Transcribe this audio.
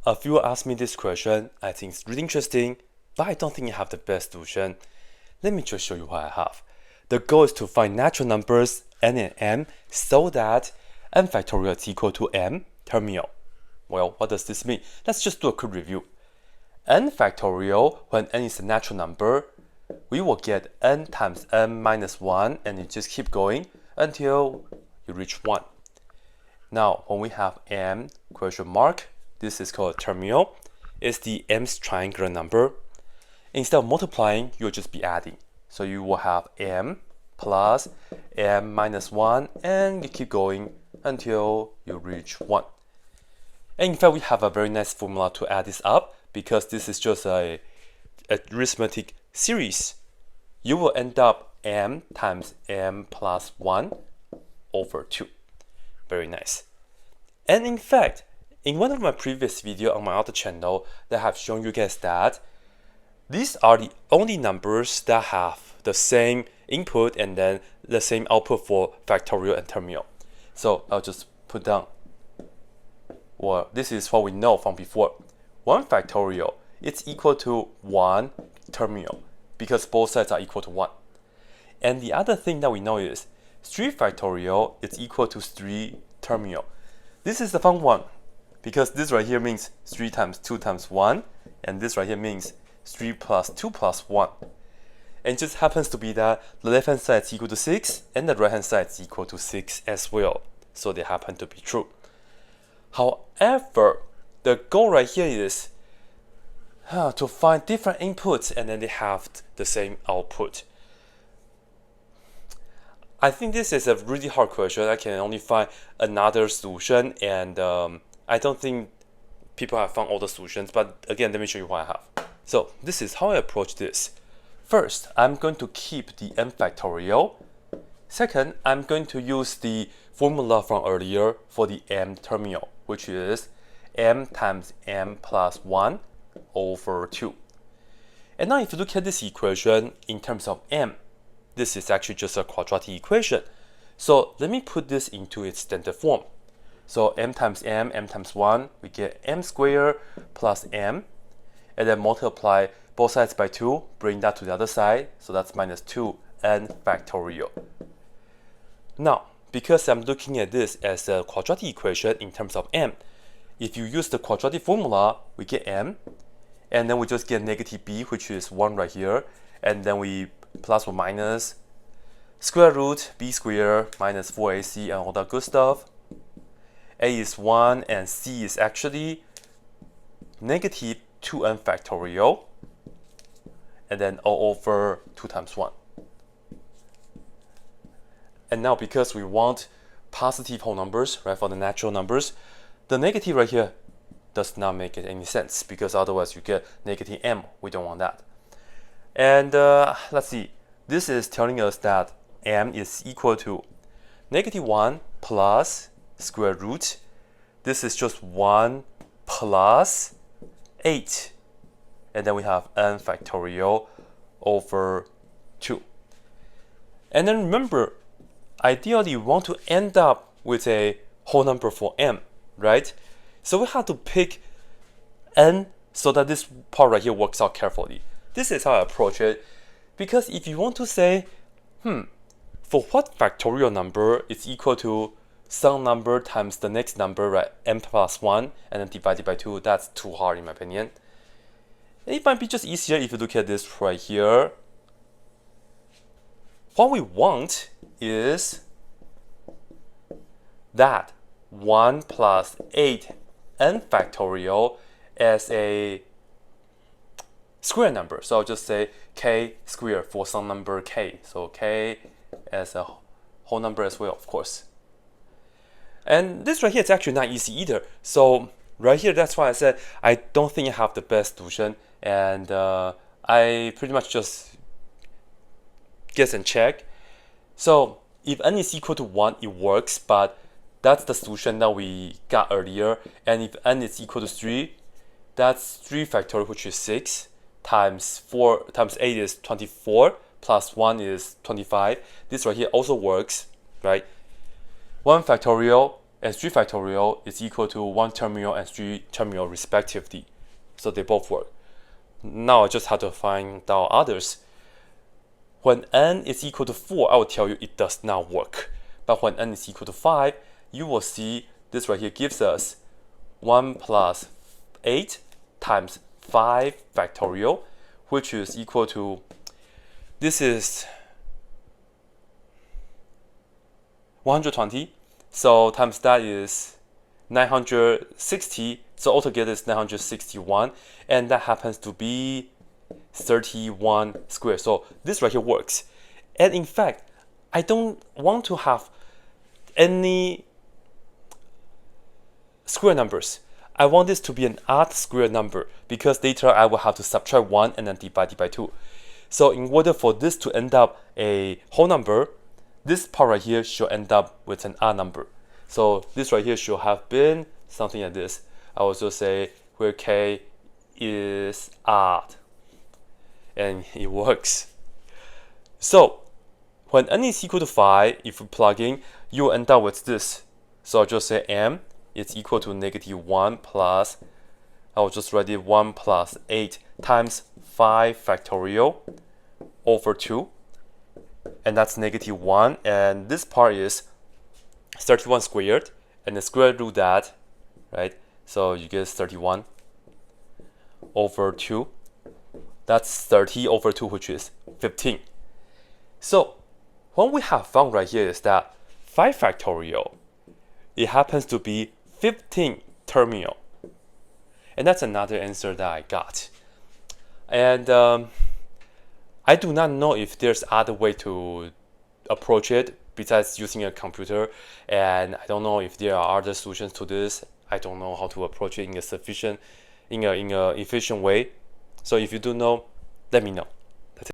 A few asked me this question. I think it's really interesting, but I don't think I have the best solution. Let me just show you what I have. The goal is to find natural numbers n and m so that n factorial is equal to m termial. Well, what does this mean? Let's just do a quick review. N factorial, when n is a natural number, we will get n times n minus 1, and you just keep going until you reach 1. Now, when we have m question mark, this is called termial. It's the m's triangular number. Instead of multiplying, you'll just be adding. So you will have m plus m minus 1, and you keep going until you reach 1. And in fact, we have a very nice formula to add this up, because this is just a arithmetic series. You will end up m times m plus 1 over 2. Very nice. And in fact, in one of my previous videos on my other channel, that have shown you guys that these are the only numbers that have the same input and then the same output for factorial and termial. So I'll just put down, well, this is what we know from before. 1 factorial, it's equal to 1 termial, because both sides are equal to 1. And the other thing that we know is 3 factorial is equal to 3 termial. This is the fun one, because this right here means 3 times 2 times 1, and this right here means 3 plus 2 plus 1. And it just happens to be that the left hand side is equal to 6, and the right hand side is equal to 6 as well. So they happen to be true. However, the goal right here is to find different inputs and then they have the same output. I think this is a really hard question. I can only find another solution, and I don't think people have found all the solutions, but again, let me show you what I have. So this is how I approach this. First, I'm going to keep the n factorial. Second, I'm going to use the formula from earlier for the m termial, which is m times m plus 1 over 2. And now if you look at this equation in terms of m, this is actually just a quadratic equation. So let me put this into its standard form. So m times m times 1, we get m squared plus m, and then multiply both sides by 2, bring that to the other side, so that's minus 2n factorial. Now, because I'm looking at this as a quadratic equation in terms of m, if you use the quadratic formula, we get m, and then we just get negative b, which is 1 right here, and then we plus or minus square root b squared minus 4ac and all that good stuff. A is 1 and c is actually negative 2n factorial, and then all over 2 times 1. And now because we want positive whole numbers, right, for the natural numbers, the negative right here does not make any sense, because otherwise you get negative m. We don't want that. And let's see, this is telling us that m is equal to negative 1 plus square root. This is just 1 plus 8. And then we have n factorial over 2. And then remember, ideally you want to end up with a whole number for m, right? So we have to pick n so that this part right here works out carefully. This is how I approach it, because if you want to say, for what factorial number is equal to some number times the next number, right, m plus 1, and then divided by 2, that's too hard in my opinion. It might be just easier if you look at this right here. What we want is that 1 plus 8 n factorial as a square number. So I'll just say k squared for some number k. So k as a whole number as well, of course. And this right here is actually not easy either. So right here, that's why I said I don't think I have the best solution, and I pretty much just guess and check. So if n is equal to 1, it works, but that's the solution that we got earlier. And if n is equal to 3, that's 3 factorial, which is 6, times 4 times 8 is 24, plus 1 is 25. This right here also works, right? 1 factorial and 3 factorial is equal to 1 terminal and 3 terminal respectively. So they both work. Now I just have to find out others. When n is equal to 4, I will tell you it does not work. But when n is equal to 5, you will see this right here gives us 1 plus 8 times 5 factorial, which is equal to, this is 120. So times that is 960. So altogether is 961. And that happens to be 31 squared. So this right here works. And in fact, I don't want to have any square numbers. I want this to be an odd square number because later I will have to subtract 1 and then divide it by 2. So in order for this to end up a whole number, this part right here should end up with an odd number. So this right here should have been something like this. I will just say where k is odd. And it works. So when n is equal to 5, if we plug in, you will end up with this. So I'll just say m is equal to -1 plus, I will just write it 1 plus 8 times 5 factorial over 2. And that's -1. And this part is 31 squared. And the square root that, right? So you get 31 over 2. That's 30 over 2, which is 15. So what we have found right here is that 5 factorial, it happens to be 15 terminal. And that's another answer that I got. And I do not know if there's other way to approach it besides using a computer. And I don't know if there are other solutions to this. I don't know how to approach it in a efficient way. So if you do know, let me know.